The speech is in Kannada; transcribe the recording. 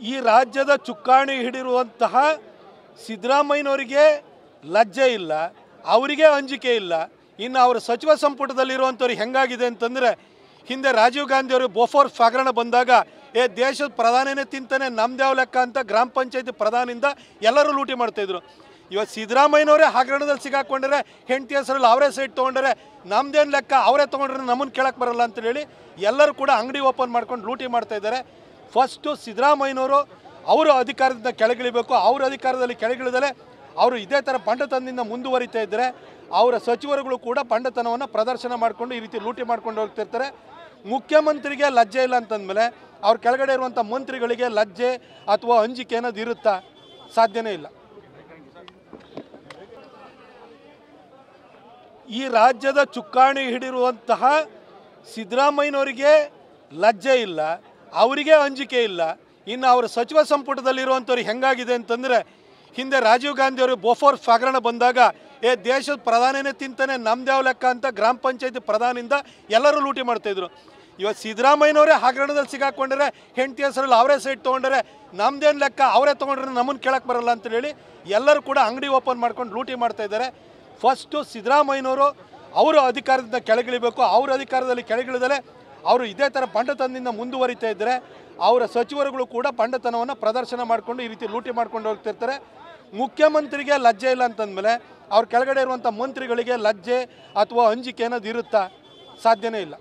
ಈ ರಾಜ್ಯದ ಚುಕ್ಕಾಣಿ ಹಿಡಿರುವಂತಹ ಸಿದ್ದರಾಮಯ್ಯನವರಿಗೆ ಲಜ್ಜೆ ಇಲ್ಲ, ಅವರಿಗೆ ಅಂಜಿಕೆ ಇಲ್ಲ. ಇನ್ನು ಅವರ ಸಚಿವ ಸಂಪುಟದಲ್ಲಿರುವಂಥವ್ರು ಹೆಂಗಾಗಿದೆ ಅಂತಂದರೆ, ಹಿಂದೆ ರಾಜೀವ್ ಗಾಂಧಿಯವರು ಬೋಫೋರ್ ಹಗರಣ ಬಂದಾಗ ದೇಶದ ಪ್ರಧಾನಿನೇ ತಿಂತಾನೆ ನಮ್ದ್ಯಾವ ಲೆಕ್ಕ ಅಂತ ಗ್ರಾಮ ಪಂಚಾಯತಿ ಪ್ರಧಾನಿಂದ ಎಲ್ಲರೂ ಲೂಟಿ ಮಾಡ್ತಾಯಿದ್ರು. ಇವತ್ತು ಸಿದ್ದರಾಮಯ್ಯನವರೇ ಹಗರಣದಲ್ಲಿ ಸಿಗಾಕೊಂಡ್ರೆ, ಹೆಂಡತಿ ಹೆಸರಲ್ಲಿ ಅವರೇ ಸೈಟ್ ತೊಗೊಂಡ್ರೆ ನಮ್ದೇನು ಲೆಕ್ಕ, ಅವರೇ ತೊಗೊಂಡ್ರೆ ನಮ್ಮನ್ನು ಕೇಳಕ್ಕೆ ಬರಲ್ಲ ಅಂತೇಳಿ ಎಲ್ಲರೂ ಕೂಡ ಅಂಗಡಿ ಓಪನ್ ಮಾಡ್ಕೊಂಡು ಲೂಟಿ ಮಾಡ್ತಾಯಿದ್ದಾರೆ. ಫಸ್ಟು ಸಿದ್ದರಾಮಯ್ಯನವರು ಅವರು ಅಧಿಕಾರದಿಂದ ಕೆಳಗಿಳಿಬೇಕು. ಅವ್ರ ಅಧಿಕಾರದಲ್ಲಿ ಕೆಳಗಿಳಿದಲೇ ಅವರು ಇದೇ ಥರ ಬಂಡತನದಿಂದ ಮುಂದುವರಿತಾ ಇದ್ದರೆ ಅವರ ಸಚಿವರುಗಳು ಕೂಡ ಬಂಡತನವನ್ನು ಪ್ರದರ್ಶನ ಮಾಡಿಕೊಂಡು ಈ ರೀತಿ ಲೂಟಿ ಮಾಡ್ಕೊಂಡು ಹೋಗ್ತಿರ್ತಾರೆ. ಮುಖ್ಯಮಂತ್ರಿಗೆ ಲಜ್ಜೆ ಇಲ್ಲ ಅಂತಂದಮೇಲೆ ಅವ್ರ ಕೆಳಗಡೆ ಇರುವಂಥ ಮಂತ್ರಿಗಳಿಗೆ ಲಜ್ಜೆ ಅಥವಾ ಅಂಜಿಕೆ ಅನ್ನೋದು ಇರುತ್ತಾ? ಸಾಧ್ಯನೇ ಇಲ್ಲ. ಈ ರಾಜ್ಯದ ಚುಕ್ಕಾಣಿ ಹಿಡಿರುವಂತಹ ಸಿದ್ದರಾಮಯ್ಯನವರಿಗೆ ಲಜ್ಜೆ ಇಲ್ಲ, ಅವರಿಗೆ ಅಂಜಿಕೆ ಇಲ್ಲ. ಇನ್ನು ಅವರ ಸಚಿವ ಸಂಪುಟದಲ್ಲಿರುವಂಥವ್ರು ಹೆಂಗಾಗಿದೆ ಅಂತಂದರೆ, ಹಿಂದೆ ರಾಜೀವ್ ಗಾಂಧಿಯವರು ಬೋಫೋರ್ ಹಗರಣ ಬಂದಾಗ ದೇಶದ ಪ್ರಧಾನಿನೇ ತಿಂತಾನೆ ನಮ್ದ್ಯಾವ ಲೆಕ್ಕ ಅಂತ ಗ್ರಾಮ ಪಂಚಾಯತಿ ಪ್ರಧಾನಿಂದ ಎಲ್ಲರೂ ಲೂಟಿ ಮಾಡ್ತಾಯಿದ್ರು. ಇವತ್ತು ಸಿದ್ದರಾಮಯ್ಯನವರೇ ಹಗರಣದಲ್ಲಿ ಸಿಗಾಕೊಂಡ್ರೆ, ಹೆಂಡತಿ ಹೆಸರಲ್ಲಿ ಅವರೇ ಸೈಟ್ ತೊಗೊಂಡ್ರೆ ನಮ್ದೇನು ಲೆಕ್ಕ, ಅವರೇ ತೊಗೊಂಡ್ರೆ ನಮ್ಮನ್ನು ಕೇಳಕ್ಕೆ ಬರಲ್ಲ ಅಂತೇಳಿ ಎಲ್ಲರೂ ಕೂಡ ಅಂಗಡಿ ಓಪನ್ ಮಾಡ್ಕೊಂಡು ಲೂಟಿ ಮಾಡ್ತಾಯಿದ್ದಾರೆ. ಫಸ್ಟು ಸಿದ್ದರಾಮಯ್ಯನವರು ಅವರು ಅಧಿಕಾರದಿಂದ ಕೆಳಗಿಳಿಬೇಕು. ಅವ್ರ ಅಧಿಕಾರದಲ್ಲಿ ಕೆಳಗಿಳಿದಲೇ ಅವರು ಇದೇ ಥರ ಬಂಡತನದಿಂದ ಮುಂದುವರಿತಾ ಇದ್ದರೆ ಅವರ ಸಚಿವರುಗಳು ಕೂಡ ಬಂಡತನವನ್ನು ಪ್ರದರ್ಶನ ಮಾಡಿಕೊಂಡು ಈ ರೀತಿ ಲೂಟಿ ಮಾಡ್ಕೊಂಡು ಹೋಗ್ತಿರ್ತಾರೆ. ಮುಖ್ಯಮಂತ್ರಿಗೆ ಲಜ್ಜೆ ಇಲ್ಲ ಅಂತಂದಮೇಲೆ ಅವ್ರ ಕೆಳಗಡೆ ಇರುವಂಥ ಮಂತ್ರಿಗಳಿಗೆ ಲಜ್ಜೆ ಅಥವಾ ಅಂಜಿಕೆ ಅನ್ನೋದು ಇರುತ್ತಾ? ಸಾಧ್ಯನೇ ಇಲ್ಲ.